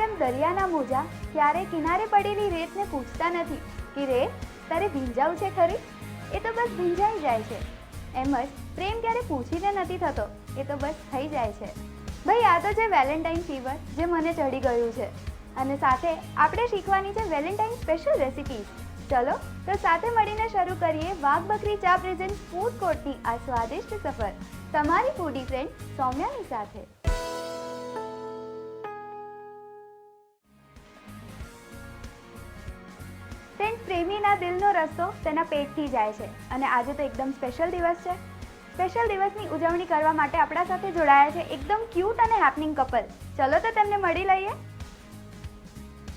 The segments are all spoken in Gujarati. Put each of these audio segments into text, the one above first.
જેમ દરિયાના મોજા ક્યારે કિનારે પડેલી રેતને પૂછતા નથી કે રેત તારે ભીંજાવું છે ખરી, એ તો બસ ભીંજાઈ જાય છે. એમ જ પ્રેમ ક્યારે પૂછીને નથી થતો, એ તો બસ થઈ જાય છે. ભાઈ આ તો છે વેલેન્ટાઇન ફીવર જે મને ચડી ગયું છે. અને સાથે આપણે શીખવાની છે વેલેન્ટાઇન સ્પેશિયલ રેસિપીઝ. ચલો તો સાથે મળીને શરૂ કરીએ વાઘ બકરી ચા પ્રેઝન્ટ ફૂડ કોર્ટની આ સ્વાદિષ્ટ સફર તમારી ફૂડી ફ્રેન્ડ સૌમ્યાની સાથે. ફ્રેન્ડ, પ્રેમીના દિલનો રસ્તો તેના પેટથી જાય છે અને આજે તો એકદમ સ્પેશિયલ દિવસ છે. સ્પેશિયલ દિવસની ઉજવણી કરવા માટે આપણા સાથે જોડાયા છે એકદમ ક્યુટ અને હેપનિંગ કપલ. ચલો તો તેમને મળી લઈએ.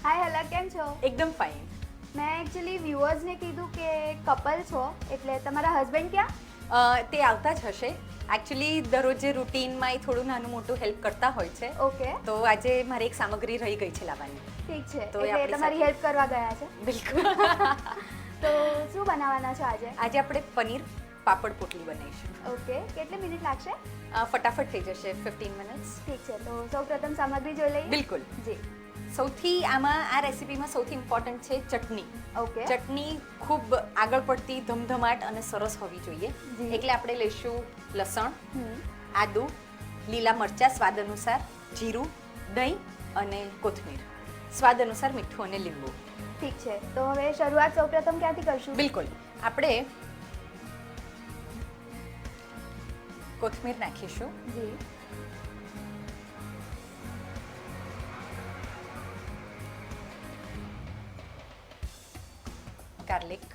હાય હલક, કેમ છો? એકદમ ફાઇન. મેં એકચ્યુઅલી વ્યુઅર્સને કીધું કે કપલ છો એટલે તમારા હસબન્ડ ક્યાં? તે આવતા જ હશે. એકચ્યુઅલી દરરોજ રૂટીનમાં એ થોડું નાનું મોટું હેલ્પ કરતા હોય છે. ઓકે. તો આજે મારી એક સામગ્રી રહી ગઈ છે લાવવાની. ઠીક છે, તો એ એટલે આપણી તમારી હેલ્પ કરવા ગયા છે. બિલકુલ. તો શું બનાવવાના છો આજે? આજે આપણે પનીર પાપડ પોટલી બનાવીશું. ઓકે, કેટલી મિનિટ લાગશે? ફટાફટ થઈ જશે, 15 મિનિટ્સ. ઠીક છે, તો સૌપ્રથમ સામગ્રી જોઈ લઈએ. બિલકુલ. જી. સૌથી આમાં આ રેસીપીમાં સૌથી ઇમ્પોર્ટન્ટ છે ચટણી. ઓકે. ચટણી ખૂબ આગળ પડતી ધમધમાટ અને સરસ હોવી જોઈએ. જી. એટલે આપણે લઈશું લસણ, હમ. આદુ, લીલા મરચાં સ્વાદ અનુસાર, જીરું, દહીં અને કોથમીર, સ્વાદ અનુસાર મીઠું અને લીંબુ. ઠીક છે, તો હવે શરૂઆત સૌપ્રથમ ક્યાંથી કરશું? બિલકુલ. આપણે કોથમીર નાખીશું. જી. ગાર્લિક,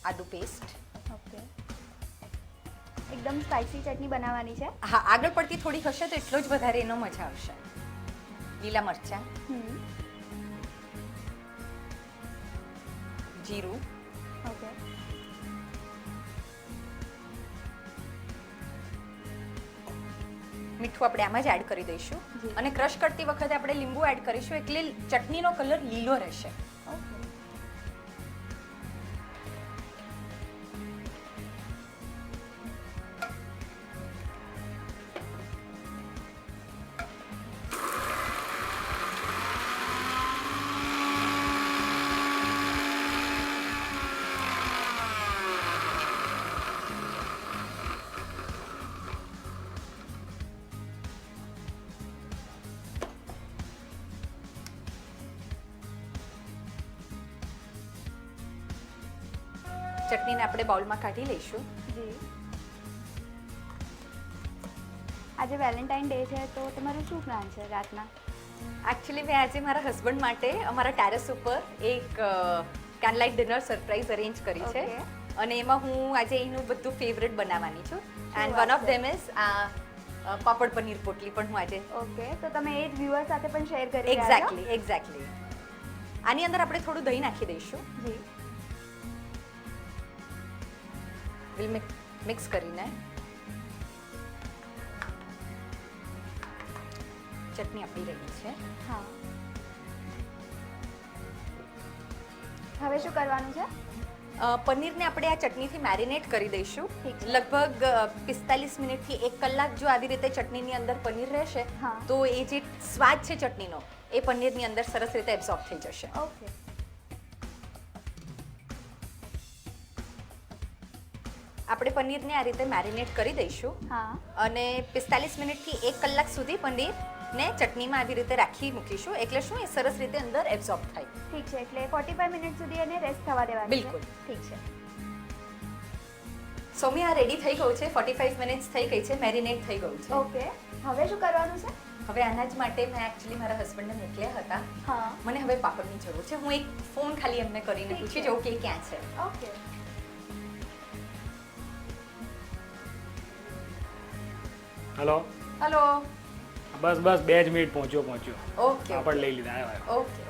આદુ પેસ્ટ. ઓકે. એકદમ સ્પાઇસી ચટણી બનાવવાની છે. હા, આગળ પડતી થોડી હશે તો એટલો જ વધારે એનો મજા આવશે. લીલા મરચાં, હમ. જીરું, ઓકે. મીઠું આપણે આમાં જ એડ કરી દઈશું. જી. અને ક્રશ કરતી વખતે આપણે લીંબુ એડ કરીશું એટલે ચટણીનો કલર લીલો રહેશે. ઓકે. ચટણીને આપણે બાઉલમાં કાઢી લઈશું. જી. આજે વેલેન્ટાઇન ડે છે તો તમારું શું પ્લાન છે રાતના? એકચ્યુઅલી મેં આજે મારા હસબન્ડ માટે અમારા ટેરેસ ઉપર એક કેન્ડલાઇટ ડિનર સરપ્રાઈઝ અરેન્જ કરી છે. Okay. અને એમાં હું આજે એનું બધું ફેવરેટ બનાવવાની છું. એન્ડ વાત વન ઓફ છે. ધેમ ઇઝ આ પાપડ પનીર પોટલી પણ હું આજે ઓકે, તો તમે એ જ વ્યુઅર સાથે પણ શેર કરી રહ્યા છો? એક્ઝેક્ટલી. આની અંદર આપણે થોડું દહીં નાખી દઈશું. જી. વિલ મિક્સ કરીને ચટણી આપણી રેડી છે. હા. હવે શું કરવાનું છે? પનીરને આપણે આ ચટણીથી મેરિનેટ કરી દઈશું. ઠીક છે. લગભગ 45 મિનિટથી 1 કલાક જો આવી રીતે ચટણીની અંદર પનીર રહેશે હા. તો એ જે સ્વાદ છે ચટણીનો એ પનીરની અંદર સરસ રીતે એબ્ઝોર્બ થઈ જશે. ઓકે. આપણે પનીરને આ રીતે મેરિનેટ કરી દઈશું. હા. અને 45 મિનિટથી 1 કલાક સુધી પનીરને ચટણીમાં આવી રીતે રાખી મૂકીશું એટલે શું એ સરસ રીતે અંદર એબ્ઝોર્બ થાય. ઠીક છે, એટલે 45 મિનિટ સુધી એને રેસ્ટ થવા દેવાનું છે. બિલકુલ. ઠીક છે. સૌમ્ય, આ રેડી થઈ ગયું છે. 45 મિનિટ્સ થઈ ગઈ છે, મેરિનેટ થઈ ગયું છે. ઓકે, હવે શું કરવાનું છે? હવે આના જ માટે મેં એકચ્યુઅલી મારા હસબન્ડને મોકલ્યા હતા. હા. મને હવે પાપડની જરૂર છે. હું એક ફોન ખાલી એમને કરીને ઠીક પૂછી છે. જાઉં કે એ ક્યાં છે. ઓકે. હલો. હેલો. બસ 2 જ મિનિટ પહોંચ્યો. ઓકે. પાપડ લઈ લીધા. આવ્યો. ઓકે.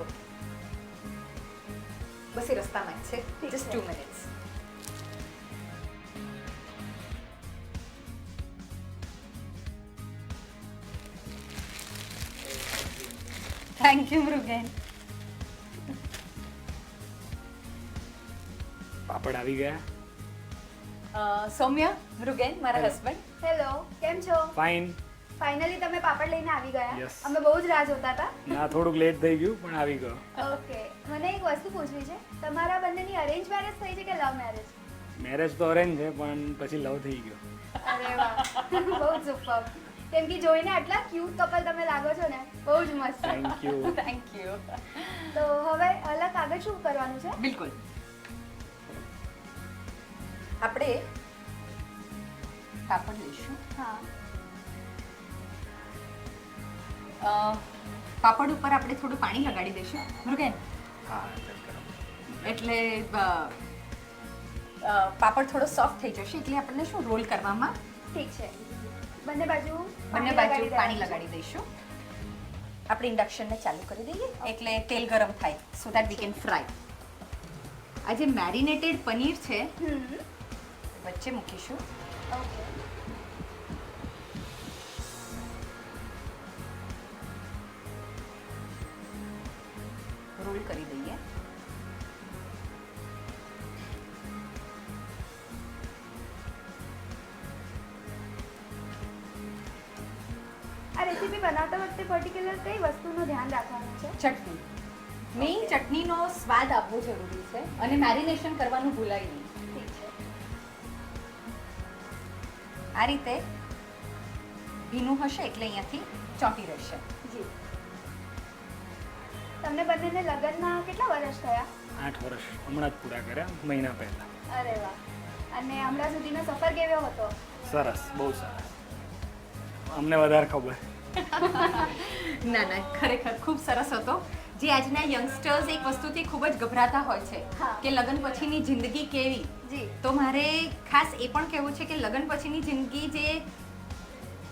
બસ એ રસ્તામાં જ છે. ઠીક જસ્ટ છે. 2 minutes. Thank you Mrugen. Papad આવી ગયા. સૌમ્ય, મૃગેન મારા હસબન્ડ. હેલો, કેમ છો? ફાઇન. ફાઇનલી તમે પાપડ લઈને આવી ગયા. Yes. અમે બહુ જ રાહ જોતા હતા. ના થોડુંક લેટ થઈ ગયું પણ આવી ગયો. ઓકે, મને એક વસ્તુ પૂછવી છે. તમારા બંનેની અરેન્જ મેરેજ થઈ છે કે લવ મેરેજ? મેરેજ તો અરેન્જ છે પણ પછી લવ થઈ ગયો. અરે વાહ, બહુ જ સુપર. કેમ કે જોઈને આટલા ક્યુટ કપલ તમે લાગો છો ને, બહુ જ મસ્ત. Thank you. Thank you. તો હવે અલગ આગળ શું કરવાનું છે? બિલકુલ. આપણે પાપડ લઈશું. હા. પાપડ ઉપર આપણે થોડું પાણી લગાડી દઈશું. બરોબર. હા ચાલ કરો. એટલે પાપડ થોડો સોફ્ટ થઈ જશે એટલે આપણને શું રોલ કરવામાં ઠીક છે. બંને બાજુ બંને બાજુ પાણી લગાડી દઈશું. આપણે ઇન્ડક્શનને ચાલુ કરી દઈએ એટલે તેલ ગરમ થાય so that we can fry. આ જે મેરિનેટેડ પનીર છે વચ્ચે મૂકીશું. ઓકે. રોલ કરી દઈએ. આ રેસીપી બનાવતા વખતે પર્ટિક્યુલર કઈ વસ્તુનું ધ્યાન રાખવાનું છે? ચટણી. મેઇન ચટણીનો સ્વાદ આપવો જરૂરી છે અને મેરિનેશન કરવાનું ભૂલાય નહીં. ઠીક છે. આ રીતે ભીનું હશે એટલે અહીંયાથી ચોંટી રહેશે. જી. તમને બંનેને લગ્નમાં કેટલા વર્ષ થયા? 8 વર્ષ હમણાં જ પૂરા કર્યા મહિના પહેલા. અરે વાહ. અને હમણાં સુધીનો સફર કેવો હતો? સરસ, બહુ સરસ. અમને વધારે ખબર. ના ના, ખરેખર ખૂબ સરસ હતો. જે આજના યંગસ્ટર્સ એક વસ્તુથી ખૂબ જ ગભરાતા હોય છે હા. કે લગ્ન પછીની જિંદગી કેવી. જી. તો મારે ખાસ એ પણ કહેવું છે કે લગ્ન પછીની જિંદગી જે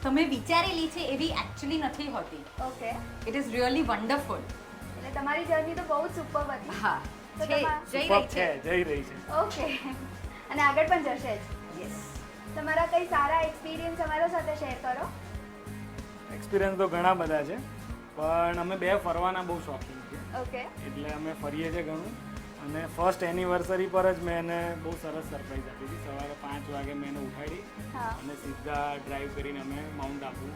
તમે વિચારેલી છે એવી એકચ્યુઅલી નથી હોતી. Okay. It is really wonderful. એટલે તમારી જર્ની તો બહુ જ સુપર હતી. હા, તો છે, તમા- જઈ Superb રહી છે. જઈ રહી છે. ઓકે. અને આગળ પણ જશે જ. યસ. તમારા કઈ સારા એક્સપિરિયન્સ અમારા સાથે શેર કરો. એક્સપિરિયન્સ તો ઘણા બધા છે પણ અમે બે ફરવાના બહુ શોખીન છીએ ઓકે. એટલે અમે ફરીએ છીએ ઘણું. અને ફર્સ્ટ એનિવર્સરી પર જ મેં એને બહુ સરસ સરપ્રાઈઝ આપી હતી. સવારે 5 વાગે મેં એને ઉઠાડી હા. અને સીધા ડ્રાઈવ કરીને અમે માઉન્ટ આબુ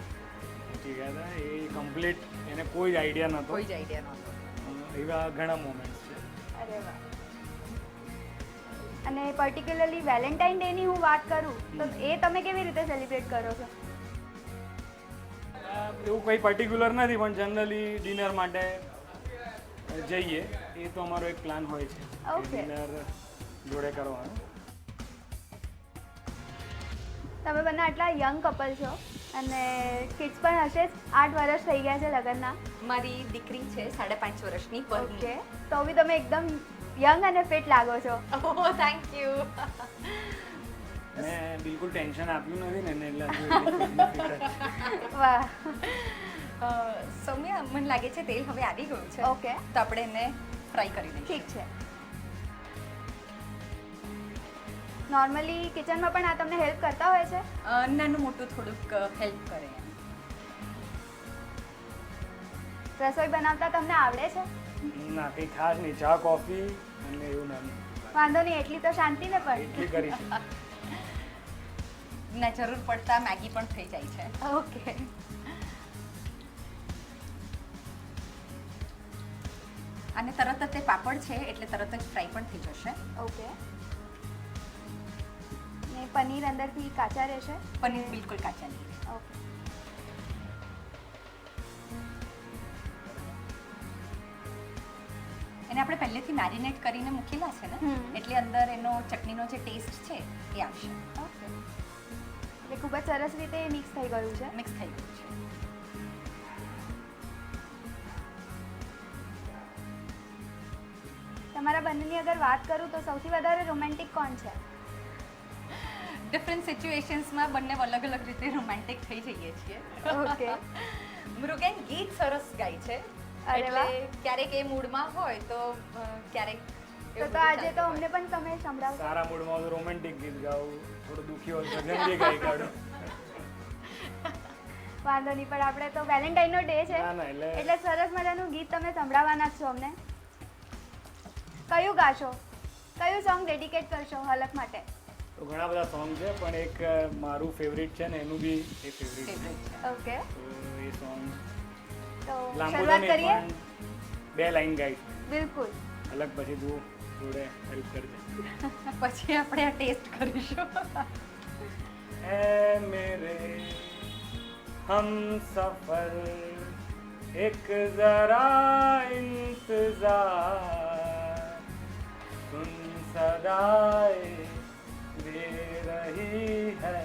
પહોંચી ગયા હતા. એ કમ્પ્લીટ એને કોઈ જ આઈડિયા નહોતો. કોઈ જ આઈડિયા નહોતો. એવા ઘણા મોમેન્ટ્સ છે. અરે વાહ. અને પર્ટિક્યુલરલી વેલેન્ટાઇન ડે ની હું વાત કરું તો એ તમે કેવી રીતે સેલિબ્રેટ કરો છો? એવું કંઈ પર્ટિક્યુલર નથી પણ જનરલી ડિનર માટે જઈએ એ તો અમારો એક પ્લાન હોય છે. Okay. ડિનર જોડે કરવાનું. તમે બંને આટલા યંગ કપલ છો અને કિડ્સ પણ હશે જ. 8 વર્ષ થઈ ગયા છે લગ્નના. મારી દીકરી છે 5.5 વર્ષની ઓકે. પર. તો બી તમે એકદમ યંગ અને ફિટ લાગો છો. ઓહ, થેન્ક યુ. મેં બિલકુલ ટેન્શન આપ્યું નથી ને એને એટલે હજુ એટલી fit જ છે. વાહ. સૌમ્યા, મને લાગે છે તેલ હવે આવી ગયું છે. ઓકે. તો આપણે એને ફ્રાય કરી દઈશું. ઠીક છે. નોર્મલી કિચનમાં પણ આ તમને હેલ્પ કરતા હોય છે? નાનું મોટું થોડુંક હેલ્પ કરે. રસોઈ બનાવતા તમને આવડે છે? ના કંઈ ખાસ નહીં. ચા કોફી અને એવું નાનું વાંધો નહીં, એટલી તો શાંતિ ને પણ. એટલી કરી છે. ના, જરૂર પડતા મેગી પણ થઈ જાય છે. ઓકે. અને તરત જ તે પાપડ છે એટલે તરત જ ફ્રાય પણ થઈ જશે. ઓકે. ને પનીર અંદરથી કાચા રહેશે? પનીર બિલકુલ કાચા નહીં. ઓકે. એને આપણે પહેલેથી મેરિનેટ કરીને મૂકેલા છે ને હમ. એટલે અંદર એનો ચટણીનો જે ટેસ્ટ છે એ આવશે. ઓકે. એટલે ખૂબ જ સરસ રીતે મિક્સ થઈ ગયું છે. મિક્સ થઈ ગયું છે. તમારા બંનેની અગર વાત કરું તો સૌથી વધારે રોમેન્ટિક કોણ છે? ડિફરન્ટ સિચ્યુએશન્સમાં બંને અલગ અલગ રીતે રોમેન્ટિક થઈ જઈએ છીએ. ઓકે. મૃગેન ગીત સરસ ગાય છે. અરે એટલે વાહ. ક્યારેક એ મૂડમાં હોય તો ક્યારેક તો એવું તો આજે બધું તો ચાલતું અમને પણ તમે સંભળાવો. સારા મૂડમાં હોય તો રોમેન્ટિક ગીત ગાવું, થોડું દુઃખી હોય તો જંગલી ગાઈ કાઢું. વાંધો નહીં, પણ આપણે તો વેલેન્ટાઇનનો ડે છે ના, ના, એટલે- એટલે સરસ મજાનું ગીત તમે સંભળાવવાના જ છો અમને. કયું ગાશો? કયું સોંગ ડેડિકેટ કરશો હલક માટે? તો ઘણા બધા સોંગ છે પણ એક મારું ફેવરિટ છે ને એનું બી એ ફેવરિટ છે. ફેવરેટ છે. ઓકે તો એ સોંગ તો લાંબુ તો શરૂઆત નહીં કરીએ પણ 2 લાઈન ગાઈશ બિલકુલ. અલગ પછી તું જોડે હેલ્પ કરજે. પછી આપણે આ ટેસ્ટ કરીશું. ऐ मेरे हम सफर एक जरा इंतजार सुन सदाए दे रही है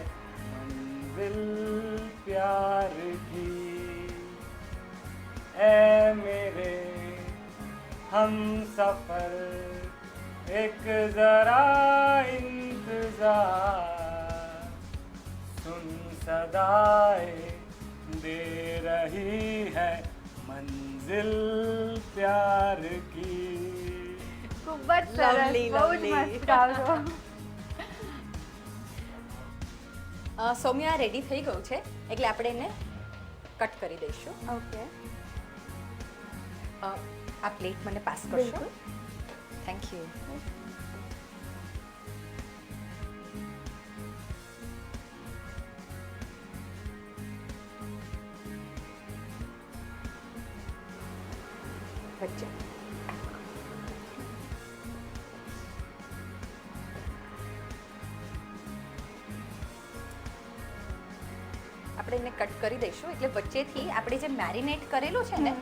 मंजिल प्यार की ऐ मेरे हम सफर एक जरा इंतजार सुन सदाए दे रही है मंजिल प्यार की. ખૂબ જ સરસ, Lovely, બહુ જ lovely. મસ્ત ગાવ છો. સૌમ્યા રેડી થઈ ગયું છે એટલે આપણે એને કટ કરી દઈશું. ઓકે આ પ્લેટ મને પાસ કરશો? બિલકુલ. Thank you. વચ્ચે આપણે એને કટ કરી દઈશું એટલે વચ્ચેથી આપણે જે મેરિનેટ કરેલું છે ને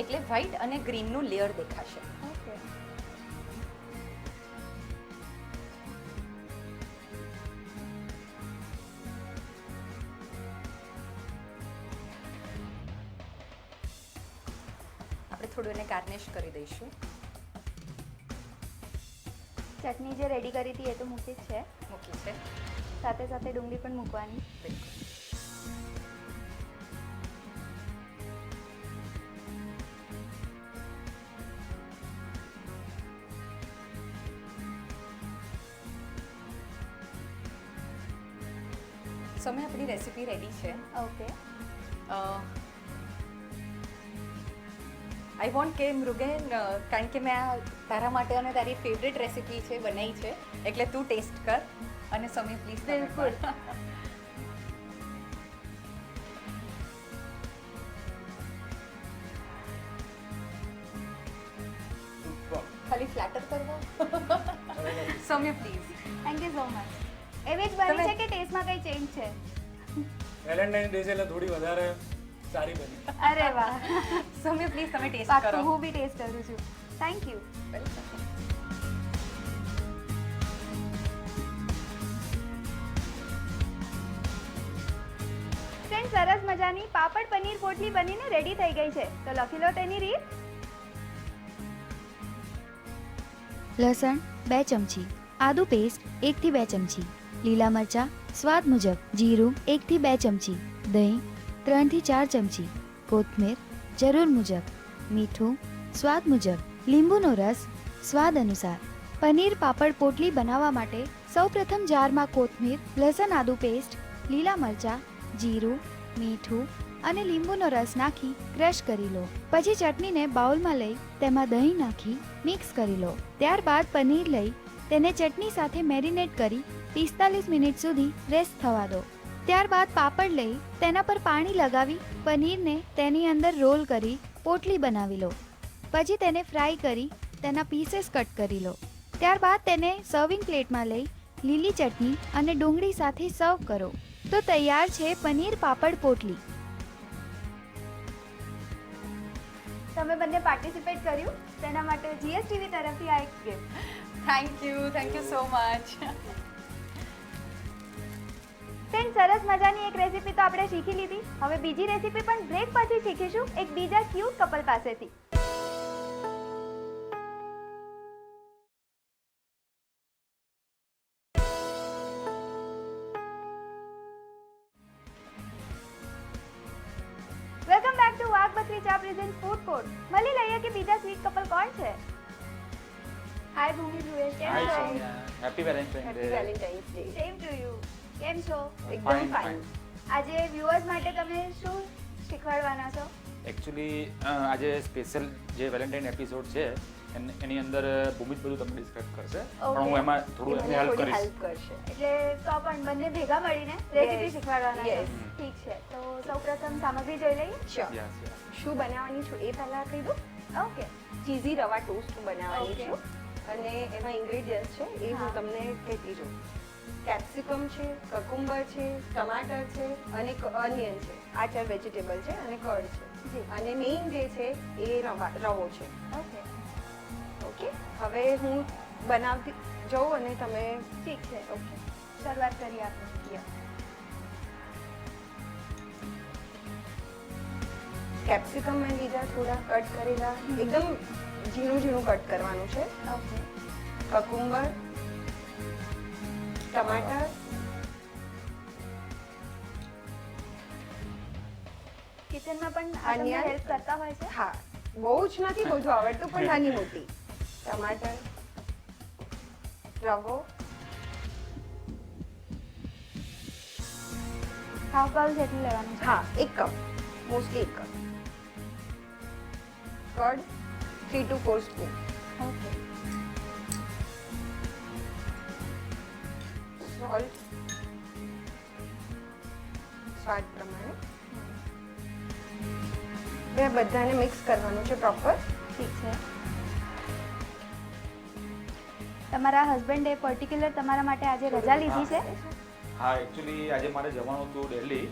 એટલે વ્હાઈટ અને ગ્રીનનું લેયર દેખાશે. ઓકે આપણે થોડું એને ગાર્નિશ કરી દઈશું. ચટણી જે રેડી કરી હતી એ તો મૂકી જ છે, મૂકી છે સાથે સાથે ડુંગળી પણ મૂકવાની. બિલકુલ. સમય આપણી રેસીપી રેડી છે. ઓકે આઈ વોન્ટ કે મૃગેન કારણ કે મેં આ તારા માટે અને તારી ફેવરેટ રેસીપી છે બનાવી છે એટલે તું ટેસ્ટ કર અને સમય પ્લીઝ. બિલકુલ. Super. ખાલી ફ્લેટર કરવો. સમય please. Thank you so much. એવી જ બની તમે- છે કે ટેસ્ટમાં કંઈ ચેન્જ છે? વેલેન્ટાઇન ડે છે એટલે થોડી વધારે સારી બની. અરે વાહ, સમય પ્લીઝ તમે ટેસ્ટ પાક્કું કરો. હું બી ટેસ્ટ કરું છું. Thank you. ફ્રેન્ડ, સરસ મજાની પાપડ પનીર પોટલી બનીને રેડી થઈ ગઈ છે. તો લખી લો તેની રીત. લસણ 2 ચમચી, આદુ પેસ્ટ 1 થી 2 ચમચી, લીલા મરચાં સ્વાદ મુજબ, જીરું 1 થી 2 ચમચી, દહીં 3 થી 4 ચમચી, કોથમીર જરૂર મુજબ, મીઠું સ્વાદ મુજબ, લીંબુનો રસ સ્વાદ અનુસાર. પનીર પાપડ પોટલી બનાવવા માટે સૌપ્રથમ જારમાં કોથમીર, લસણ આદુ પેસ્ટ, લીલા મરચાં, જીરું, મીઠું અને લીંબુનો રસ નાખી ક્રશ કરી લો. પછી ચટણીને બાઉલમાં લઈ તેમાં દહીં નાખી મિક્સ કરી લો. ત્યારબાદ પનીર લઈ તેને ચટણી સાથે મેરિનેટ કરી 45 મિનિટ સુધી રેસ્ટ થવા દો. ત્યારબાદ પાપડ લઈ તેના પર પાણી લગાવી પનીરને તેની અંદર રોલ કરી પોટલી બનાવી લો. પછી તેને ફ્રાય કરી તેના પીસીસ કટ કરી લો. ત્યારબાદ તેને સર્વિંગ પ્લેટમાં લઈ લીલી ચટણી અને ડુંગળી સાથે સર્વ કરો. તો તૈયાર છે પનીર પાપડ પોટલી. તમે બંને પાર્ટિસિપેટ કર્યું તેના માટે જીએસટીવી તરફથી આ એક gift. Thank you so much. Friend, સરસ મજાની એક રેસીપી તો આપણે શીખી લીધી. હવે બીજી રેસીપી પણ બ્રેક પછી શીખીશું એક બીજા ક્યુટ કપલ પાસેથી. વેલકમ બેક ટુ વાઘ બકરી ચા પ્રેઝન્ટ ફૂડ કોર્ટ. મળી લઈએ કે બીજા સ્વીટ કપલ કોણ છે. હાય ભૂમિ ધ્રુવેશ, કેમ Hi છો? Soumya, happy Valentine's happy Day. Valentine's day. Same to you. કેમ છો? એકદમ Fine, ફાઇન. આજે વ્યુઅર્સ માટે તમે શું શીખવાડવાના છો? Actually, આજે સ્પેશિયલ જે વેલેન્ટાઇન એપિસોડ છે એની અંદર ભૂમિ જ બધું તમને ડિસ્ક્રાઇબ કરશે Okay. પણ હું એમાં થોડું એમને હેલ્પ કરીશ હેલ્પ કરશે એટલે તો પણ બંને ભેગા મળીને રેસીપી Yes. શીખવાડવાના છે Yes. ઠીક છે તો સૌપ્રથમ સામગ્રી જોઈ લઈએ શ્યોર યસ યસ શું બનાવવાની છું એ પહેલાં કહી દઉં ઓકે ચીઝી રવા ટોસ્ટ બનાવવાની Okay. છું અને એમાં ઇન્ગ્રેડિયન્ટ્સ છે એ હું હા. તમને કહેતી જાઉં કેપ્સિકમ છે કકુંબર છે ટમાટર છે અને ઓનિયન છે આ 4 વેજીટેબલ છે અને કર્ડ છે જી. અને મેઇન જે છે એ રવો છે ઓકે ઓકે હવે હું બનાવતી જાઉં અને તમે ઠીક છે ઓકે શરૂઆત કરીએ આપણે કેપ્સિકમ મેં લીધા થોડા કટ કરેલા એકદમ ઝીણું ઝીણું કટ કરવાનું છે ઓકે કકુંબર ટમાટર કિચનમાં પણ આ તમને Onion. હેલ્પ કરતા હોય છે હા બહુ જ નથી બધું આવડતું પણ નાની મોટી ટમાટર રવો હાફ બાઉલ જેટલું લેવાનું છે હા 1 cup mostly 1 cup curd 3 to 4 spoon okay salt સ્વાદ પ્રમાણે હવે આ બધાને મિક્સ કરવાનું છે પ્રોપર ઠીક છે તમારા હસબન્ડે પર્ટિક્યુલર તમારા માટે આજે રજા લીધી છે હા એકચ્યુઅલી આજે મારે જવાનું હતું દિલ્હી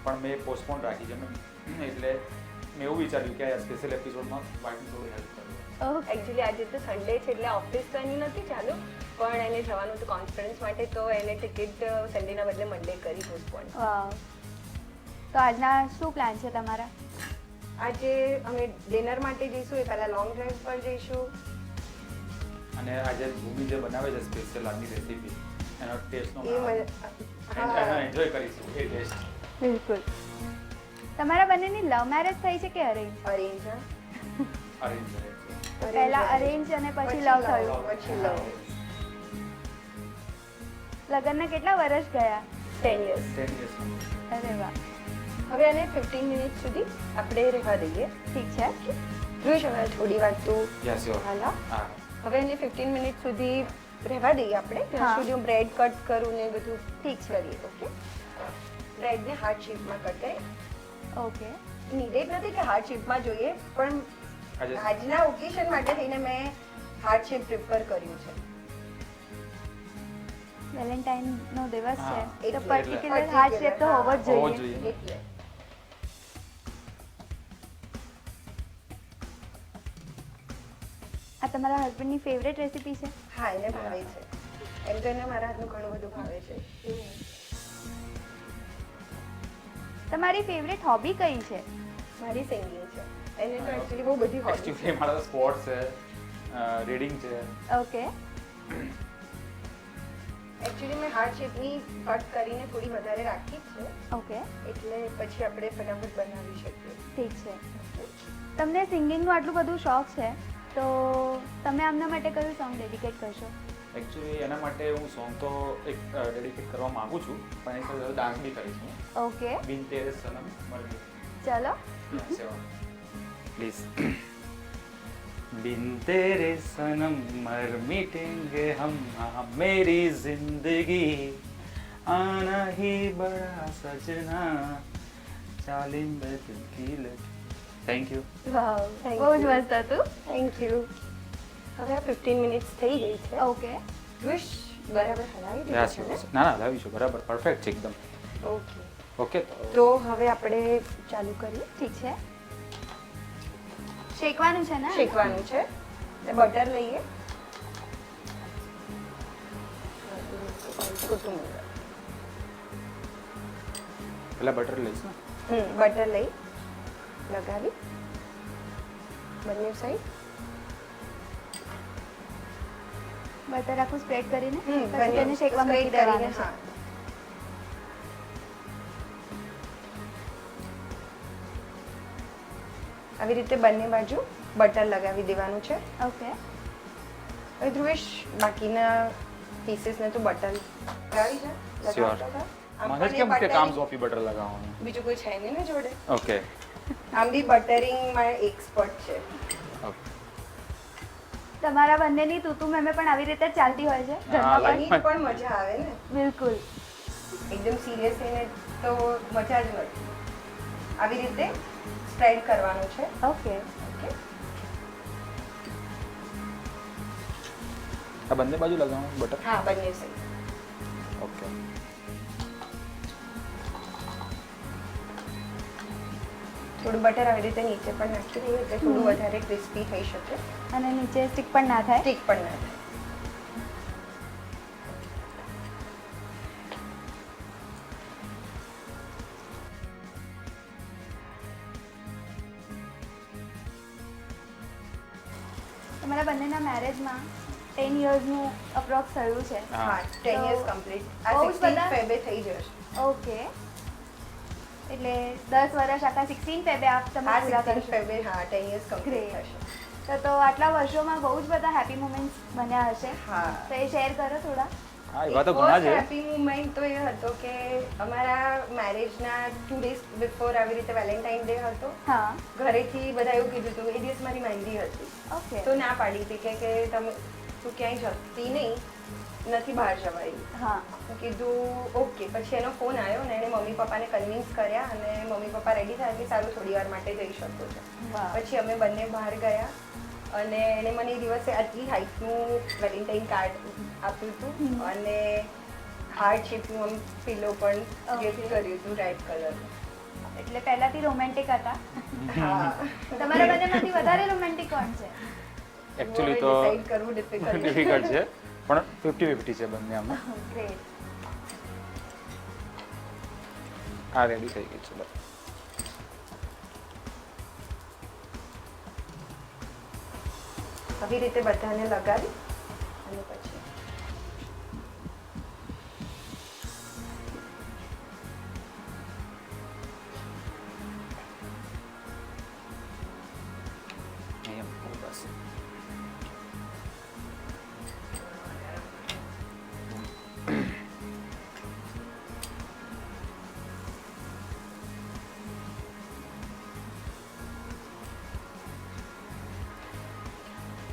પણ મેં પોસ્ટપોન રાખી છે એટલે મેં એવું વિચાર્યું કે આ સ્પેશિયલ એપિસોડમાં વાઈફને થોડું હેલ્પ કરું ઓકે એકચ્યુઅલી આજે તો સન્ડે છે એટલે ઓફિસ તો એની નથી ચાલુ પણ એને જવાનું હતું કોન્ફરન્સ માટે તો એને ટિકિટ સન્ડેના બદલે મંડે કરી પોસ્ટપોન વાવ તો આજના શું પ્લાન છે તમારા આજે અમે ડિનર માટે જઈશું એ પહેલા લોંગ ડ્રાઈવ પર જઈશું અને આજે ભૂમિ જે બનાવે છે સ્પેશિયલ આજની રેસીપી એનો ટેસ્ટનો એ હા. એન્જોય કરીશું એ ટેસ્ટ બિલકુલ તમારા બંનેની લવ મેરેજ થઈ છે કે અરેન્જ અરેન્જ અરેન્જ છે પહેલા અરેન્જ અને પછી લવ થયું પછી લવ લગ્નના કેટલા વર્ષ ગયા 10 years 10 years અરે વાહ હવે એને 15 મિનિટ સુધી આપણે રહેવા દઈએ ઠીક છે જોઈ શકાય થોડી વાર તો યસ યોર હાલા હા હવે એને 15 મિનિટ સુધી રહેવા દઈએ આપણે હા. ત્યાં સુધી હું બ્રેડ કટ કરું ને બધું ઠીક છે કરીએ ઓકે બ્રેડને હાર્ટ શેપમાં કટ કરીએ ઓકે નીડેડ નથી કે હાર્ટ શેપમાં જોઈએ પણ આજે આજના ઓકેશન માટે થઈને મેં હાર્ટ શેપ પ્રિફર કર્યું છે વેલેન્ટાઇન નો દિવસ હા, છે તો એટલે- પર્ટિક્યુલર હાર્ટ શેપ તો હોવો જ હોવો જ જોઈએ જોઈએ. એટલે આ તમારા હસબન્ડની ફેવરેટ રેસીપી છે હા એને ભાવે છે એમ તો એને મારા હાથનું ઘણું બધું ભાવે છે તમારી ફેવરેટ હોબી કઈ છે મારી સિંગિંગ છે એને તો એકચ્યુઅલી બહુ બધી હોબી છે એકચ્યુઅલી મારા સ્પોર્ટ્સ છે રીડિંગ છે ઓકે એકચ્યુઅલી મેં હાર્ટ શેપની કટ કરીને થોડી વધારે રાખી જ છે ઓકે એટલે પછી આપણે ફટાફટ બનાવી શકીએ ઠીક છે તમને સિંગિંગનું આટલું બધું શોખ છે તો તમે આમના માટે કયું સોંગ ડેડિકેટ કરશો એકચ્યુઅલી એના માટે હું સોંગ તો એક ડેડિકેટ કરવા માંગુ છું પણ એની સાથે ડાન્સ બી કરીશ હું ઓકે બિન તેરે સનમ મર ચલો प्लीज बिन तेरे सनम मर मिटेंगे हम हाँ मेरी जिंदगी आना ही बड़ा सजना चालीम दिल की लगी थैंक यू વાવ Thank બહુ જ you. મસ્ત હતું થેન્ક યુ હવે આ 15 મિનિટ્સ થઈ ગઈ છે ઓકે વિશ બરાબર હલાવી યસ દીધું છે ના ના લાવીશું બરાબર પરફેક્ટ છે એકદમ ને ઓકે ઓકે તો હવે આપણે ચાલુ કરીએ ઠીક છે શેકવાનું છે ને શેકવાનું છે બટર લઈએ કોથમીર પેલા બટર લઈશ ને બટર લઈ લગાવી બંને સાઈડ બટર આખું સ્પ્રેડ કરીને પછી બંને તેને શેકવા મૂકી spread દેવાનું કરીને, છે હા. આવી રીતે બંને બાજુ બટર લગાવી દેવાનું છે ઓકે હવે ધ્રુવેશ બાકીના પીસીસને તો બટર લગાવી છે Sure. લગાવતા હતા. આમ મને જ પણ એ કેમ કે કામ buttering- સોંપી બટર લગાવવાનું બીજું કોઈ છે નહીં ને જોડે ઓકે આમ બી બટરિંગમાં એક્સપર્ટ છે ઓકે તમારા બંનેની તુતુ મેમે પણ આવી રીતે જ ચાલતી હોય છે હા, ઘરમાં like પણ? પણ મજા આવે ને, બિલકુલ. એકદમ સિરિયસ થઈને તો મજા જ નથી. આવી રીતે સ્પ્રેડ કરવાનું છે. ઓકે. ઓકે, આ બંને બાજુ લગાવવાનું બટર. હા બંને સાઈડ. ઓકે. થોડું બટર આવી રીતે નીચે પણ નાખી દઈએ એટલે થોડું વધારે ક્રિસ્પી થઈ શકે, અને નીચે સ્ટીક પણ ના થાય. સ્ટીક પણ ના થાય. તમારા બંનેના મેરેજમાં 10 યર્સનું અપ્રોક્સ થયું છે. હા 10 years તો કમ્પ્લીટ. આ બહુ જ 16 બધા- ફેબે થઈ જશે. ઓકે. એટલે 10 વર્ષ આખા 16 ફેબે આપ તમે હા પૂરા 16 કરશો. ફેબે હા 10 years કમ્પ્લીટ Great. થશે. તો આટલા વર્ષોમાં બહુ જ બધા હેપી મોમેન્ટ્સ બન્યા હશે. હા. તો એ શેર કરો થોડા. હા એવા તો ઘણા છે. હેપી મુમેન્ટ તો એ હતો કે અમારા મેરેજના 2 days બિફોર આવી રીતે વેલેન્ટાઇન ડે હતો. હા. ઘરેથી બધા એવું કીધું હતું, એ દિવસ મારી મહેંદી હતી ઓકે. તો ના પાડી હતી કે તમે તું ક્યાંય જતી નહીં, નથી બહાર જવાય. હા. મેં કીધું ઓકે. પછી એનો ફોન આવ્યો ને એને મમ્મી પપ્પાને કન્વિન્સ કર્યા અને મમ્મી પપ્પા રેડી થયા કે સારું થોડી વાર માટે જઈ શકો છો. વાહ. પછી અમે બંને બહાર ગયા અને એને મને એ દિવસે આટલી હાઈટનું વેલેન્ટાઇન કાર્ડ આપ્યું હતું અને હાર્ટ શેપનું આમ પિલો પણ ગિફ્ટ Okay. કર્યું હતું રેડ કલરનું. એટલે પહેલાથી રોમેન્ટિક હતા. હા. તમારા બંનેમાંથી વધારે રોમેન્ટિક કોણ છે? એકચ્યુઅલી તો ડિસાઈડ કરવું ડિફિકલ્ટ ડિફિકલ્ટ છે પણ 50-50 છે બંને આમાં. ગ્રેટ. આ રેડી થઈ ગઈ છે બસ. આવી રીતે બધાને લગાવી અને પછી એમ બસ.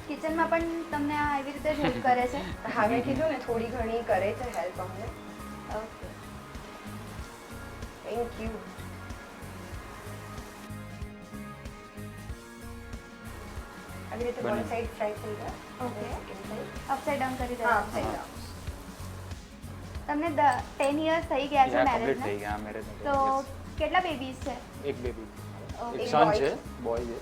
કિચનમાં પણ તમને આ એવી રીતે હેલ્પ કરે છે? હા મેં કીધું ને થોડી ઘણી કરે છે હેલ્પ અમને. ઓકે. Thank you. આવી રીતે બને. વન સાઈડ ફ્રાય થઈ ગયા. Okay. Second side upside down કરી હા દેવાનું છે. upside down. તમને 10 યર્સ થઈ ગયા છે કમ્પ્લીટ થઈ મેરેજના. ગયા મેરેજ. તો કેટલા બેબીઝ છે? એક બેબી, Okay. એક સન boy છે, છે. બોય છે.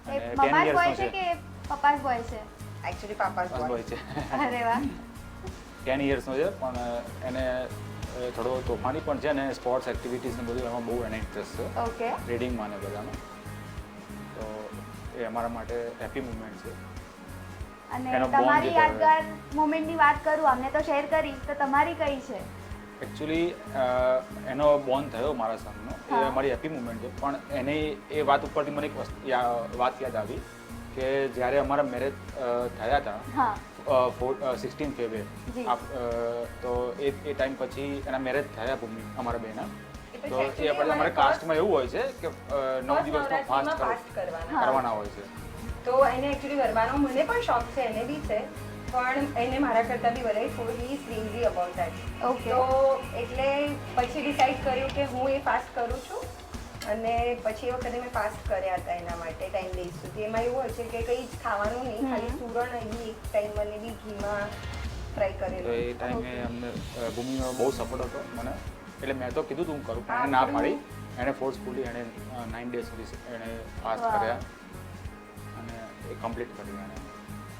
એ અને 10 મમ્મા જ years બોય નો છે કે પપ્પા જ બોય છે? એકચ્યુઅલી પાપાસ બસ બોય. બોય છે. અરે વાહ. 10 years નો છે પણ એને થોડો તોફાની પણ છે ને સ્પોર્ટ્સ એક્ટિવિટીઝ ને બધું એમાં બહુ એને ઇન્ટરેસ્ટ છે, ઓકે. રીડિંગમાં ને બધામાં. તો એ અમારા માટે હેપી મુમેન્ટ છે. અને એનો bond તમારી જે યાદગાર મોમેન્ટની વાત કરું, અમને તો શેર કરી, તો તમારી કઈ છે? એકચ્યુઅલી એનો બોન્ડ થયો મારા સંગનો, એ હા. મારી હેપી મુમેન્ટ છે. પણ એને એ વાત ઉપરથી મને એક વાત યાદ આવી કે જ્યારે અમારા મેરેજ થયા હતા હા. 16 ફેબ્રુઆરી જી. તો એ ટાઈમ પછી એના મેરેજ થયા ભૂમિ અમારા બેના. એ તો પછી એ actually આપણે અમારે અમારે કાસ્ટમાં એવું હોય છે કે 9 દિવસનો નવરાત્રિમાં ફાસ્ટ fast કરવાના. હા. કરવાના હોય છે. તો એને એકચ્યુઅલી ગરબાનો મને પણ શોખ છે, એને બી છે, પણ એને મારા કરતાં બી વધારે થોડી ક્રેઝી અબાઉટ દેટ. ઓકે. તો એટલે પછી ડિસાઈડ કર્યું કે હું એ ફાસ્ટ કરું છું અને પછી એ વખતે મેં ફાસ્ટ કર્યા હતા એના માટે 10 days સુધી. એમાં એવું હોય છે કે કંઈ જ ખાવાનું નહીં, ખાલી સુરણ અહીં એક ટાઈમ મને બી ઘીમાં ફ્રાય તો કરેલું. એ ટાઈમે અમને ભૂમિનો બહુ સપોર્ટ હતો મને, એટલે મેં તો કીધું તું હું કરું, પણ હા, એને ના થોડું- પાડી. એણે ફોર્સફુલી એણે 9 ડેઝ સુધી એણે ફાસ્ટ વાહ. કર્યા અને એ કમ્પ્લીટ કર્યું એણે.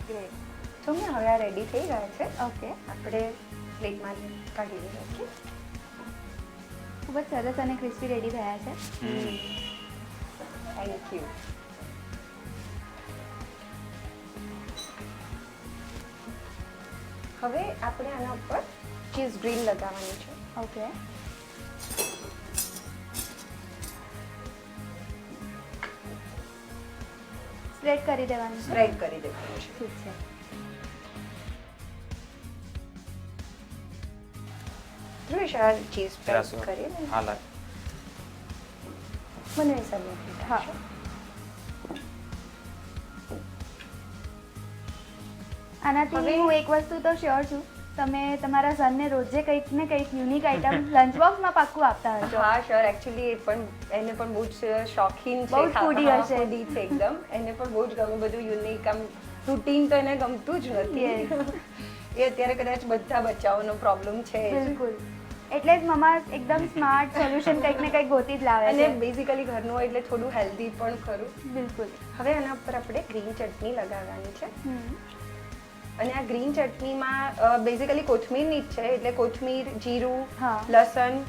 ગ્રેટ. તો મેં હવે આ રેડી થઈ ગયા છે, ઓકે. આપણે પ્લેટમાં કાઢી દઈએ. ઓકે. ખૂબ જ સરસ અને ક્રિસ્પી રેડી થયા છે. Thank you. હવે આપણે આના ઉપર ચીઝ ગ્રીન લગાવવાની છે. ઓકે. સ્પ્રેડ કરી દેવાનું છે. સ્પ્રેડ કરી દેવાનું છે. ઠીક છે. ધ્રુવેશ આ ચીઝ સ્પ્રેડ જરા કરીએ ને હા લાગ. મને હિસાબે હા. આનાથી હવે- હું એક વસ્તુ તો શ્યોર છું, તમે તમારા સનને રોજે કંઈક ને કંઈક યુનિક આઈટમ લંચ બોક્સમાં પાક્કું આપતા હશો. હા શ્યોર, એકચ્યુઅલી એને પણ બહુ જ શોખીન છે, બહુ જ foodie હા, હશે. foodie છે એકદમ. એને પણ બહુ જ ગમે બધું યુનિક, આમ રૂટીન તો એને ગમતું જ નથી. એ અત્યારે કદાચ બધા બચ્ચાઓનો પ્રોબ્લેમ છે જ. બિલકુલ, એટલે જ મમ્મા એકદમ સ્માર્ટ સોલ્યુશન કંઈક ને કંઈક ગોતી જ લાવે અને છે. બેઝિકલી ઘરનું હોય એટલે થોડું હેલ્ધી પણ ખરું. બિલકુલ. હવે આના પર આપણે ગ્રીન ચટણી લગાવવાની છે. હમ. અને આ ગ્રીન ચટણીમાં બેઝિકલી કોથમીરની જ છે, એટલે કોથમીર, જીરું, હા. લસણ,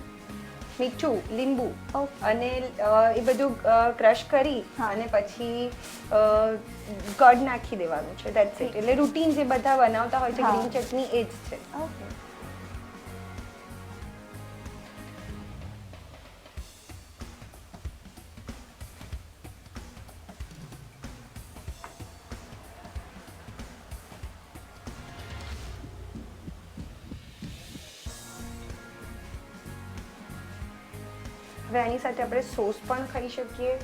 મીઠું, લીંબુ Okay. અને એ બધું ક્રશ કરી હા. અને પછી કર્ડ નાખી દેવાનું છે. That's it. એટલે રૂટીન જે બધા બનાવતા હોય છે હા. ગ્રીન ચટણી એ જ છે. ઓકે. હવે આની સાથે આપણે સોસ પણ ખાઈ શકીએ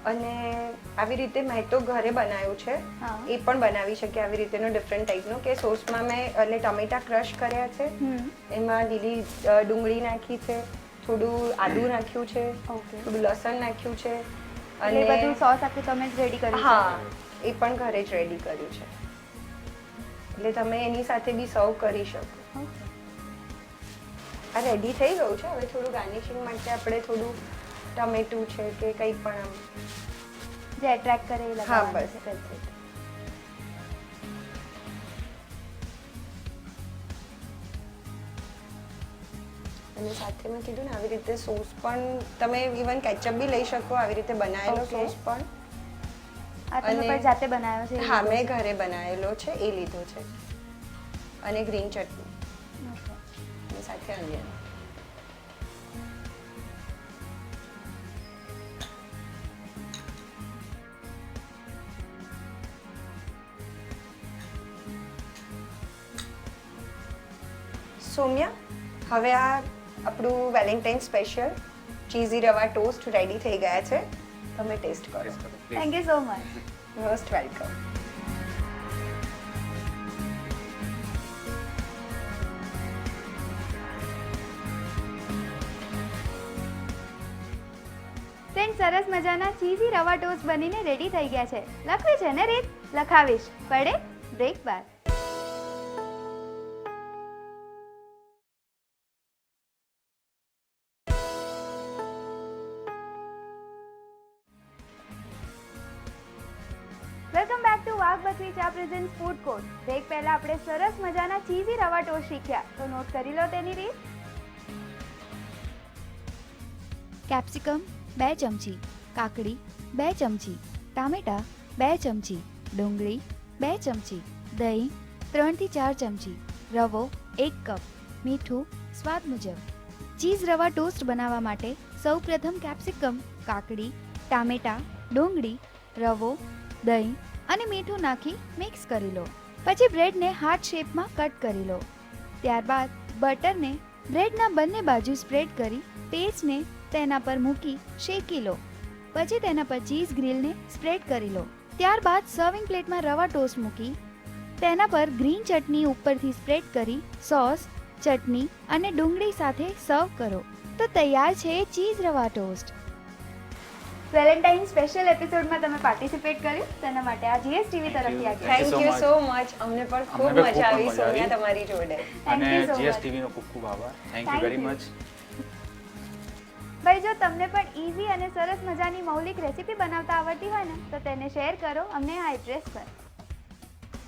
અને આવી રીતે મેં તો ઘરે બનાવ્યું છે. હા. એ પણ બનાવી શકીએ આવી રીતેનો ડિફરન્ટ ટાઈપનો, કે સોસમાં મેં એટલે ટમેટા ક્રશ કર્યા છે, હમ. એમાં લીલી ડુંગળી નાખી છે, થોડું આદુ નાખ્યું છે, ઓકે. થોડું લસણ નાખ્યું છે એટલે એ બધું સોસ આખું તમે જ રેડી કર્યું છે? હા, એ પણ ઘરે જ રેડી કર્યું છે. એટલે તમે એની સાથે બી સર્વ કરી શકો. ઓકે. આ રેડી થઈ ગયું છે. હવે થોડું ગાર્નિશિંગ માટે આપણે થોડું ટમેટું છે કે કંઈ પણ આમ, જે એટ્રેક્ટ કરે એ હા લગાવવાનું બસ છે. that's it. અને સાથે મેં કીધું ને આવી રીતે સોસ પણ તમે ઇવન કેચઅપ બી લઈ શકો, આવી રીતે બનાવેલો Okay. સોસ પણ. આ તમે અને- પણ જાતે બનાવ્યો છે? હા, મેં ઘરે બનાવેલો છે, એ લીધો છે. અને ગ્રીન ચટણી ઓકે. અને સાથે અનિયન. સોમ્યા, હવે આ આપણું વેલેન્ટાઇન સ્પેશિયલ ચીઝી રવા ટોસ્ટ રેડી થઈ ગયા છે. તમે ટેસ્ટ કરો. Thank you so much. Most welcome. Friend, સરસ મજાના ચીઝી રવા ટોસ્ટ બનીને રેડી થઈ ગયા છે. લખવી છે ને રીત? લખાવીશ. પડે બ્રેક બાદ. વેલકમ બેક ટુ વાઘ બકરી ચા પ્રેઝન્ટ ફૂડ કોર્ટ. બ્રેક પહેલા આપણે સરસ મજાના ચીઝી રવા ટોસ્ટ શીખ્યા, તો નોટ કરી લો તેની રીત. કેપ્સિકમ 2 ચમચી, કાકડી 2 ચમચી, ટામેટાં 2 ચમચી, ડુંગળી 2 ચમચી, દહીં 3 થી 4 ચમચી, રવો 1 કપ, મીઠું સ્વાદ મુજબ. ચીઝ રવા ટોસ્ટ બનાવવા માટે સૌપ્રથમ કેપ્સિકમ, કાકડી, ટામેટાં, ડુંગળી, રવો, દહીં અને મીઠું નાખી મિક્સ કરી લો. પછી બ્રેડને હાર્ટ શેપમાં કટ કરી લો. ત્યારબાદ બટરને બ્રેડના બંને બાજુ સ્પ્રેડ કરી પેસ્ટને તેના પર મૂકી શેકી લો. પછી તેના પર ચીઝ ગ્રીલને સ્પ્રેડ કરી લો. ત્યારબાદ સર્વિંગ પ્લેટમાં રવા ટોસ્ટ મૂકી તેના પર ગ્રીન ચટણી ઉપરથી સ્પ્રેડ કરી સોસ, ચટણી અને ડુંગળી સાથે સર્વ કરો. તો તૈયાર છે ચીઝ રવા ટોસ્ટ. વેલેન્ટાઇન સ્પેશિયલ એપિસોડમાં તમે પાર્ટિસિપેટ કર્યું, તેના માટે આ જીએસટીવી તરફથી આ gift. Thank you thank so you much. So much. અમને પણ અમને ખૂબ પણ મજા આવી મજા આવી. સોનિયા તમારી જોડે. Thank અને you so much. જીએસટીવી નો ખૂબ ખૂબ આભાર. Thank you Thank very you. Much. ભાઈ, જો તમને પણ ઇઝી અને સરસ મજાની મૌલિક રેસીપી બનાવતા આવડતી હોય ને, તો તેને શેર કરો અમને આ એડ્રેસ પર.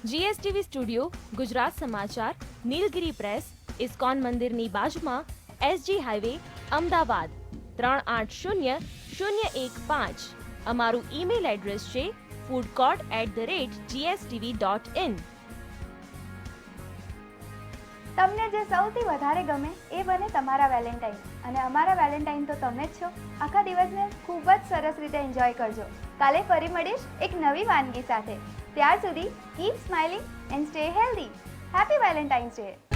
જીએસટીવી સ્ટુડિયો, ગુજરાત સમાચાર, નીલગિરી પ્રેસ, ઇસ્કોન મંદિરની બાજુમાં, એસજી હાઈવે, અમદાવાદ 380015. અમારું ઈમેલ એડ્રેસ છે foodcourt@gstv.in. તમને જે સૌથી વધારે ગમે એ બને તમારા વેલેન્ટાઇન, અને અમારા વેલેન્ટાઇન તો તમે જ છો. આખા દિવસને ખૂબ જ સરસ રીતે એન્જોય કરજો. કાલે ફરી મળીશ એક નવી વાનગી સાથે. ત્યાર સુધી keep smiling and stay healthy. Happy Valentine's day.